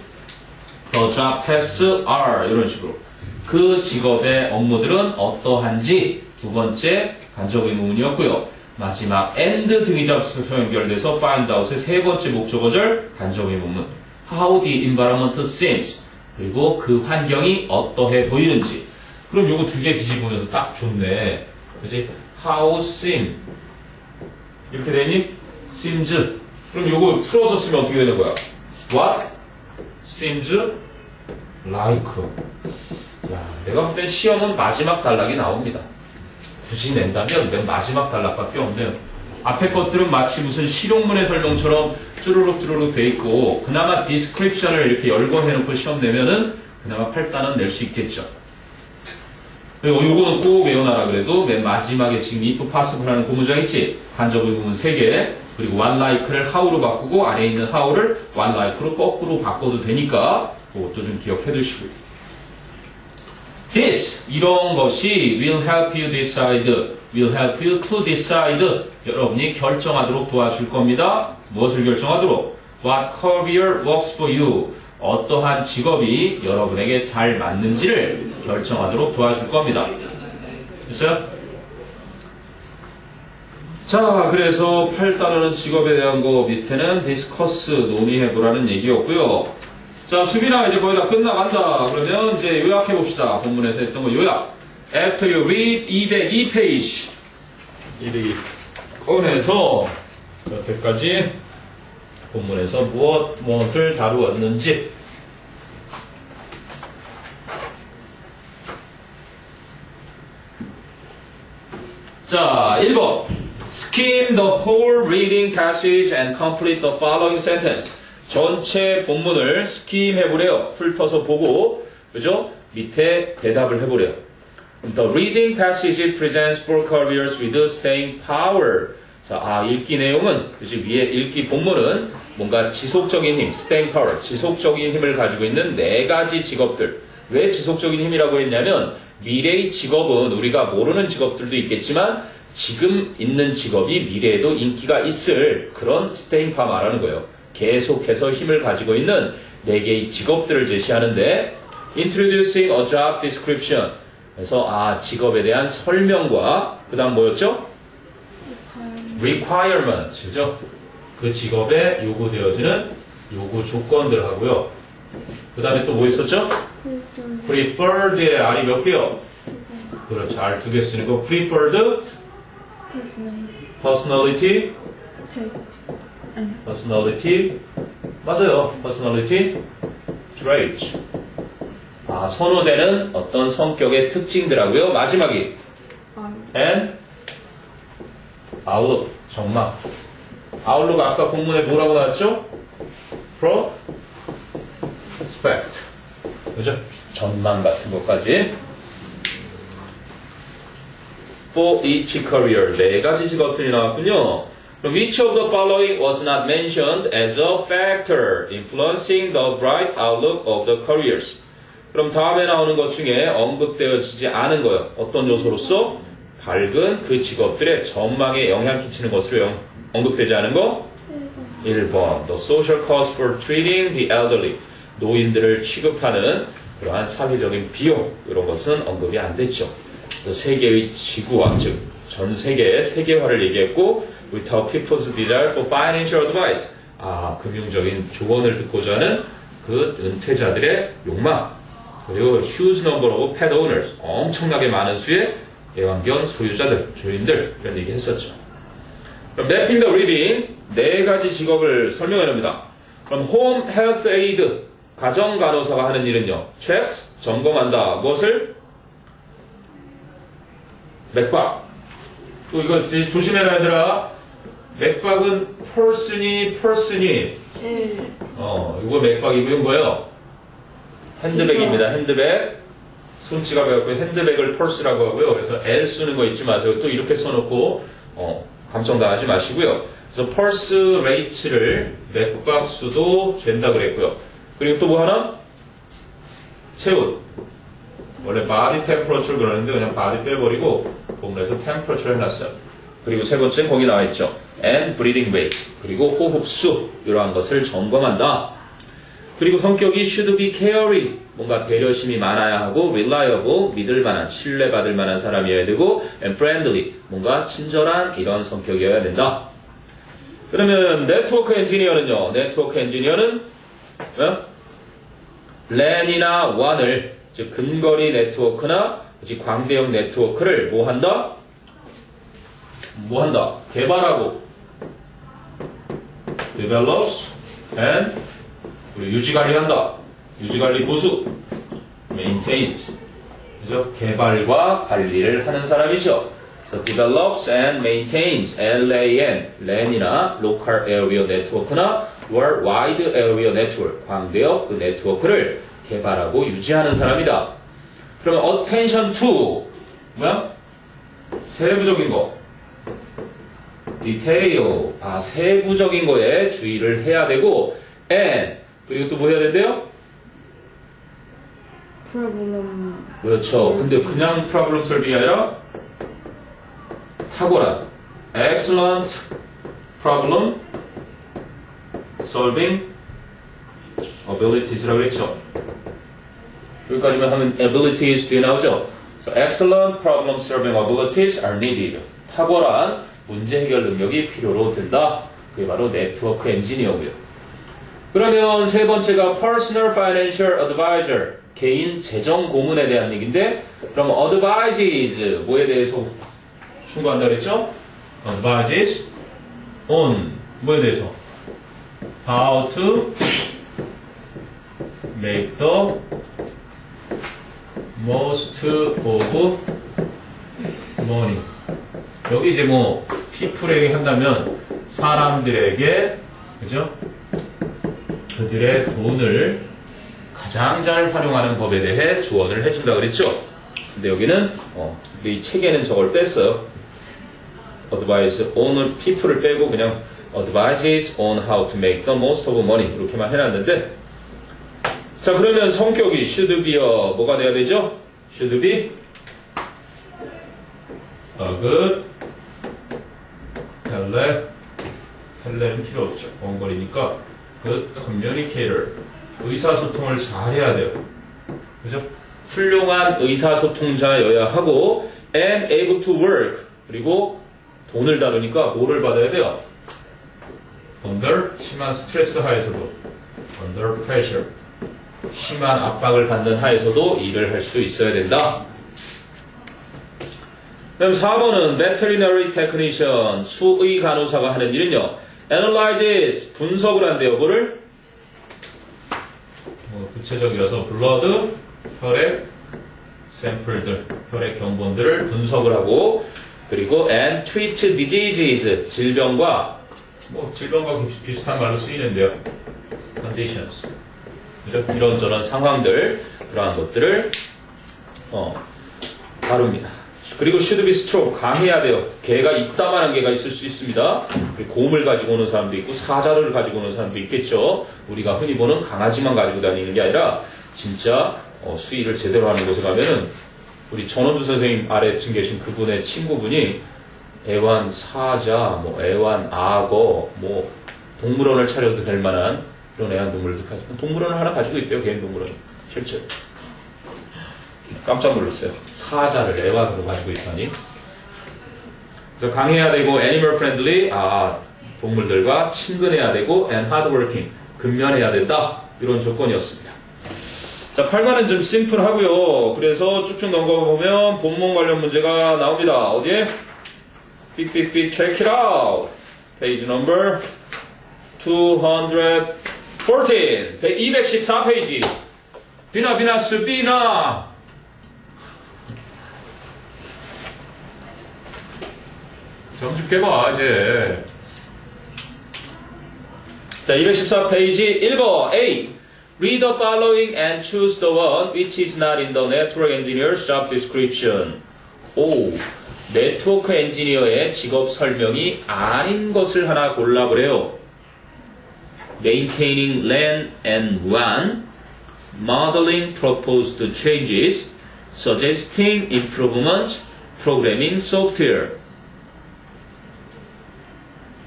the job tasks are 이런 식으로. 그 직업의 업무들은 어떠한지 두 번째 간접 의문문이었고요. 마지막 and 등이접수서 연결돼서 find out의 세 번째 목적어절 간접 의문문. How the environment seems. 그리고 그 환경이 어떠해 보이는지. 그럼 요거 두 개 뒤집으면서 딱 좋네. 그지? How seem. 이렇게 되니? seems. 그럼 요거 풀어서 쓰면 어떻게 되는 거야? What seems like. 야, 내가 볼 땐 시험은 마지막 단락이 나옵니다. 굳이 낸다면 맨 마지막 단락밖에 없네요. 앞에 것들은 마치 무슨 실용문의 설명처럼 쭈루룩 돼 있고 그나마 디스크립션을 이렇게 열거해놓고 시험 내면은 그나마 8단은 낼 수 있겠죠. 그리고 요거는 꼭 외워놔라 그래도 맨 마지막에 지금 if possible 하는 고문장 있지? 간접 의문문 3개 그리고 one like를 how로 바꾸고 안에 있는 how를 one like로 거꾸로 바꿔도 되니까 그것도 좀 기억해 두시고요. This, 이런 것이 will help you decide, will help you to decide. 여러분이 결정하도록 도와줄 겁니다. 무엇을 결정하도록? What career works for you. 어떠한 직업이 여러분에게 잘 맞는지를 결정하도록 도와줄 겁니다. 됐어요? 자, 그래서 8단어는 직업에 대한 거 밑에는 discuss, 논의해보라는 얘기였고요. 자, 수빈아 이제 거의 다 끝나간다. 그러면 이제 요약해봅시다. 본문에서 했던 거 요약. After you read 202페이지. 202. 꺼내서 여태까지 본문에서 무엇을 다루었는지. 자, 1번. Skim the whole reading passage and complete the following sentence. 전체 본문을 스킴 해보래요. 훑어서 보고, 그죠? 밑에 대답을 해보래요. The reading passage presents four careers with staying power. 자, 읽기 내용은, 그지? 위에 읽기 본문은 뭔가 지속적인 힘, staying power, 지속적인 힘을 가지고 있는 4가지 직업들. 왜 지속적인 힘이라고 했냐면, 미래의 직업은 우리가 모르는 직업들도 있겠지만, 지금 있는 직업이 미래에도 인기가 있을 그런 staying power 말하는 거예요. 계속해서 힘을 가지고 있는 4개의 직업들을 제시하는데 introducing a job description. 그래서 직업에 대한 설명과 그 다음 뭐였죠? requirement. 그죠? 그 직업에 요구되어지는 요구 조건들 하고요. 그 다음에 또 뭐 있었죠? preferred의 R이 몇 개요? 그렇죠. R 2개 쓰는 거. preferred personality. personality. 맞아요. personality traits. 선호되는 어떤 성격의 특징들하고요. 마지막이 and outlook. 전망. outlook 아까 본문에 뭐라고 나왔죠? prospect. 그죠? 전망 같은 것까지. For each career. 4가지 직업들이 나왔군요. 그럼 which of the following was not mentioned as a factor influencing the bright outlook of the careers? 그럼 다음에 나오는 것 중에 언급되어지지 않은 거요. 어떤 요소로서? 밝은 그 직업들의 전망에 영향 끼치는 것으로 언급되지 않은 거? 1번. The social cost for treating the elderly. 노인들을 취급하는 그러한 사회적인 비용. 이런 것은 언급이 안 됐죠. 세계의 지구화, 즉 전 세계의 세계화를 얘기했고 without people's desire for financial advice. 금융적인 조언을 듣고자 하는 그 은퇴자들의 욕망. 그리고 huge number of pet owners. 엄청나게 많은 수의 애완견 소유자들, 주인들. 이런 얘기 했었죠. 그럼 mapping the reading. 4가지 직업을 설명해냅니다. 그럼 home health aide. 가정간호사가 하는 일은요. checks. 점검한다. 무엇을? 맥박. 또 이거 조심해라 얘들아. 맥박은 person이 이거 맥박이고 이건 뭐예요? 핸드백입니다. 핸드백. 손지갑에 갖고 핸드백을 purse라고 하고요. 그래서 L 쓰는 거 잊지 마세요. 또 이렇게 써놓고 감정당하지 마시고요. 그래서 pulse rate를 맥박 수도 된다 그랬고요. 그리고 또 뭐 하나? 체온. 원래 body temperature 그러는데 그냥 body 빼버리고 본문에서 temperature 해놨어요. 그리고 세 번째는 거기 나와있죠. and breathing rate. 그리고 호흡수. 이러한 것을 점검한다. 그리고 성격이 should be caring. 뭔가 배려심이 많아야 하고 reliable. 믿을만한, 신뢰받을 만한 사람이어야 되고 and friendly. 뭔가 친절한 이런 성격이어야 된다. 그러면 네트워크 엔지니어는요. 네트워크 엔지니어는 LAN이나 WAN을 즉 근거리 네트워크나 광대역 네트워크를 뭐 한다? 개발하고 develops and 유지관리한다. 유지관리 보수 maintains. 그죠? 개발과 관리를 하는 사람이죠. So develops and maintains LAN, LAN이나 local area network나 worldwide area network, 광대역 그 네트워크를 개발하고 유지하는 사람이다. 그러면 attention to 뭐야? 세부적인 거. detail. 세부적인 거에 주의를 해야 되고 and 그리고 또 뭐 해야 된대요? problem. 그렇죠. 근데 그냥 problem solving이 아니라 탁월한 excellent problem solving abilities라고 했죠. 여기까지만 하면 abilities 뒤에 나오죠. So excellent problem solving abilities are needed. 탁월한 문제 해결 능력이 필요로 든다. 그게 바로 네트워크 엔지니어고요. 그러면 세 번째가 personal financial advisor. 개인 재정 고문에 대한 얘기인데 그럼 advises 뭐에 대해서 충고한다 그랬죠? advises on 뭐에 대해서? how to make the most of money. 여기 이제 뭐 people에게 한다면 사람들에게 그죠? 그들의 돈을 가장 잘 활용하는 법에 대해 조언을 해준다 그랬죠? 근데 여기는 이 책에는 저걸 뺐어요. advice on people을 빼고 그냥 advises on how to make the most of money 이렇게만 해놨는데 자 그러면 성격이 should be야 뭐가 돼야 되죠? should be a good 텔레는 필요 없죠. 원거리니까 good communicator 의사소통을 잘 해야 돼요. 그죠? 훌륭한 의사소통자여야 하고 and able to work 그리고 돈을 다루니까 뭐를 받아야 돼요? under 심한 스트레스 하에서도 under pressure 심한 압박을 받는 하에서도 일을 할 수 있어야 된다. 그다음 4번은 veterinary technician 수의 간호사가 하는 일은요. analyzes 분석을 한대요. 뭐를? 구체적이라서 blood 혈액 샘플들 혈액 경본들을 분석을 하고 그리고 and treat diseases 질병과 질병과 비슷한 말로 쓰이는데요. conditions 이런저런 상황들 그러한 것들을 다룹니다. 그리고 should be strong 강해야 돼요. 개가 이따만한 개가 있을 수 있습니다. 곰을 가지고 오는 사람도 있고 사자를 가지고 오는 사람도 있겠죠. 우리가 흔히 보는 강아지만 가지고 다니는 게 아니라 진짜 수의를 제대로 하는 곳에 가면은 우리 전원주 선생님 아래층 계신 그분의 친구분이 애완 사자, 애완 악어, 동물원을 차려도 될 만한 그런 애완동물들 가지고 동물원을 하나 가지고 있대요. 개인 동물원 실제. 깜짝 놀랐어요. 사자를 애완으로 가지고 있다니. 그래서 강해야 되고 animal friendly 동물들과 친근해야 되고 and hardworking 근면해야 된다. 이런 조건이었습니다. 자, 8번은 좀 심플하고요. 그래서 쭉쭉 넘어가 보면 본문 관련 문제가 나옵니다. 어디에? 삑삑삑 check it out. 페이지 넘버 214 214페이지 비나비나스 비나 점집 깨봐 이제. 자, 214페이지 1번 A. Read the following and choose the one which is not in the network engineer's job description. O. 네트워크 엔지니어의 직업 설명이 아닌 것을 하나 골라보래요. Maintaining LAN and WAN, modeling proposed changes, suggesting improvements, programming software.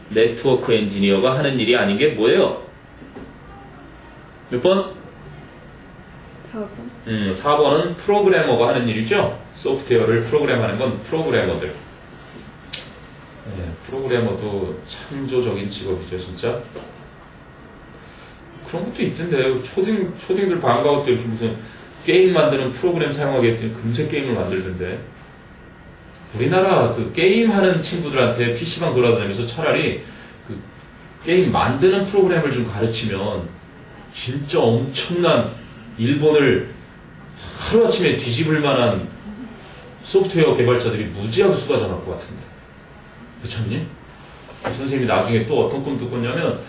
네트워크 엔지니어가 하는 일이 아닌 게 뭐예요? 몇 번? 4번. 4번은 프로그래머가 하는 일이죠. 소프트웨어를 프로그램하는 건 프로그래머들. 네, 프로그래머도 창조적인 직업이죠, 진짜. 그런 것도 있던데, 초딩들 방과후 때 무슨 게임 만드는 프로그램 사용하게 했더니 금세 게임을 만들던데. 우리나라 그 게임하는 친구들한테 PC방 돌아다니면서 차라리 그 게임 만드는 프로그램을 좀 가르치면 진짜 엄청난 일본을 하루아침에 뒤집을 만한 소프트웨어 개발자들이 무지하게 쏟아져 나올 것 같은데. 그렇니? 선생님이 나중에 또 어떤 꿈도 꿨냐면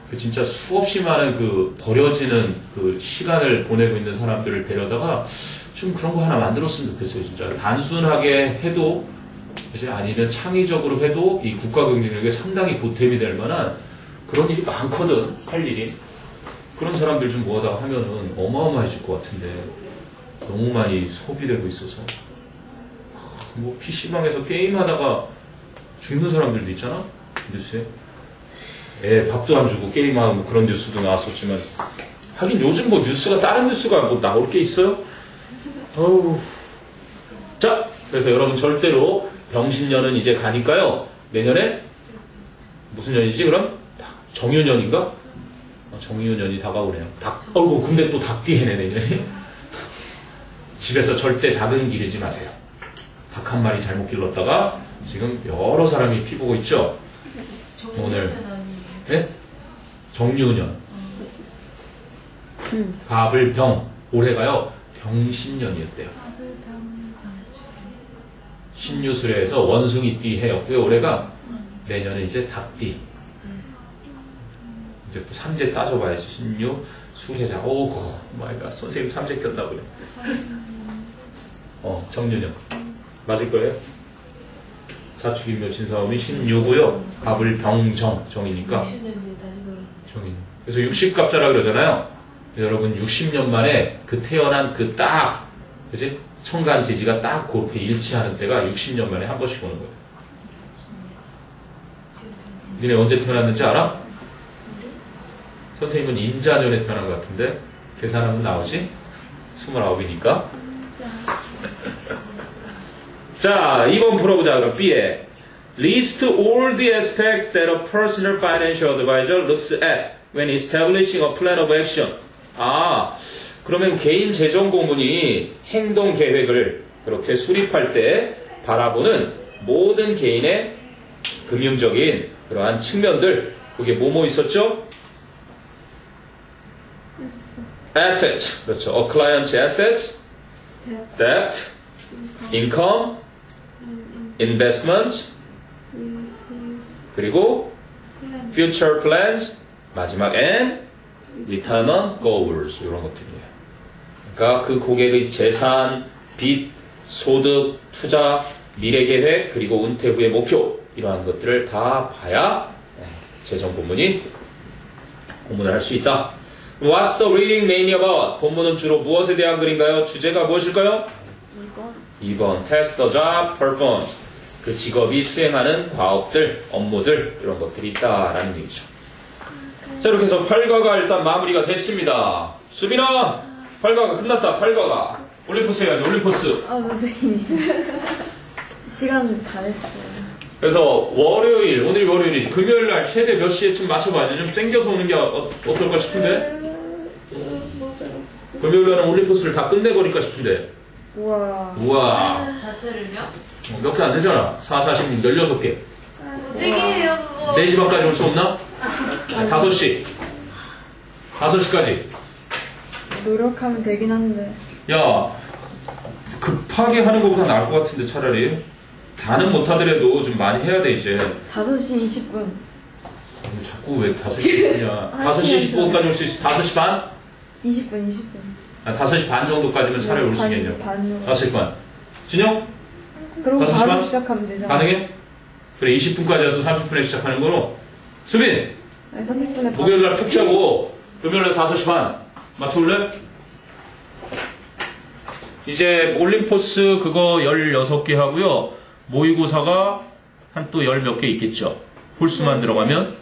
그 진짜 수없이 많은 그 버려지는 그 시간을 보내고 있는 사람들을 데려다가 좀 그런 거 하나 만들었으면 좋겠어요. 진짜 단순하게 해도 이제 아니면 창의적으로 해도 이 국가 경쟁력에 상당히 보탬이 될 만한 그런 일이 많거든. 할 일이. 그런 사람들 좀 모아다가 하면은 어마어마해질 것 같은데 너무 많이 소비되고 있어서 PC방에서 게임하다가 죽는 사람들도 있잖아. 뉴스에 밥도 안 주고 게임하고 그런 뉴스도 나왔었지만 하긴 요즘 뉴스가 다른 뉴스가 나올 게 있어요? 자, 그래서 여러분 절대로 병신년은 이제 가니까요. 내년에 무슨 년이지 그럼? 정유년인가? 정유년이 다가오네요. 근데 또 닭띠해네 내년이. 집에서 절대 닭은 기르지 마세요. 닭 한 마리 잘못 길렀다가 지금 여러 사람이 피보고 있죠. 오늘 네? 정유년. 갑을 병. 올해가요 병신년이었대요. 신유술에서 원숭이띠 해였고요. 올해가 내년에 이제 닭띠. 이제 삼재 따져봐야지. 신유 수혜자. 오 마이 갓. 선생님 삼재 꼈나 보네. 정유년. 맞을 거예요? 자축인묘 진사오미 신유고요. 갑을 병정. 정이니까. 정인. 그래서 60갑자라 그러잖아요. 여러분 60년 만에 그 태어난 그 딱 그지? 청간 지지가 딱 그렇게 일치하는 때가 60년 만에 한 번씩 오는 거예요. 니네 언제 태어났는지 알아? 선생님은 임자년에 태어난 것 같은데 계산하면 나오지? 29이니까. 자, 2번 풀어보자. 그럼 B에 list all the aspects that a personal financial advisor looks at when establishing a plan of action. 아, 그러면 개인 재정 고문이 행동 계획을 그렇게 수립할 때 바라보는 모든 개인의 금융적인 그러한 측면들, 그게 뭐뭐 있었죠? Assets, 그렇죠. A client's assets, debt, income, investments, 그리고 future plans, 마지막 and retirement goals, 이런 것들이에요. 그러니까 그 고객의 재산, 빚, 소득, 투자, 미래 계획, 그리고 은퇴 후의 목표, 이러한 것들을 다 봐야 재정 고문이 고문을 할 수 있다. What's the reading mainly about? 본문은 주로 무엇에 대한 글인가요? 주제가 무엇일까요? 2번 test the job performed. 그 직업이 수행하는 과업들, 업무들, 이런 것들이 있다라는 얘기죠. 자, 이렇게 해서 8과가 일단 마무리가 됐습니다. 수빈아, 8과가 끝났다. 8과가 올림포스 해야지. 올림포스. 아, 선생님. 시간 다 됐어요. 그래서 월요일, 오늘 월요일이지. 금요일 날 최대 몇 시에쯤 맞춰봐야지. 좀 땡겨서 오는 게 어떨까 싶은데. 금요일 날은 올림포스를 다 끝내버릴까 싶은데. 우와. 우와. 자체를요? 몇 개 안 되잖아. 4, 40, 16개. 어떻게해요 그거? 4시 반까지 올 수 없나? 5시. 5시까지. 노력하면 되긴 한데. 야, 급하게 하는 것보다 나을 것 같은데 차라리. 다는 못하더라도 좀 많이 해야 돼, 이제. 5시 20분. 자꾸 왜 5시 20분이야. 5시 25분까지 올 수 있어. 5시 반? 20분. 5시 반 정도까지면 차라리 올 수 있겠냐. 반으로. 5시 반. 진영? 그럼 5시 바로 반? 시작하면 되잖아. 가능해? 그래, 20분까지 와서 30분에 시작하는 거로. 수빈! 아니, 30분에 목요일 날 푹 자고, 금요일 날 5시 반. 맞춰볼래? 이제 올림포스 그거 16개 하고요. 모의고사가 한 또 10몇 개 있겠죠. 홀수만 들어가면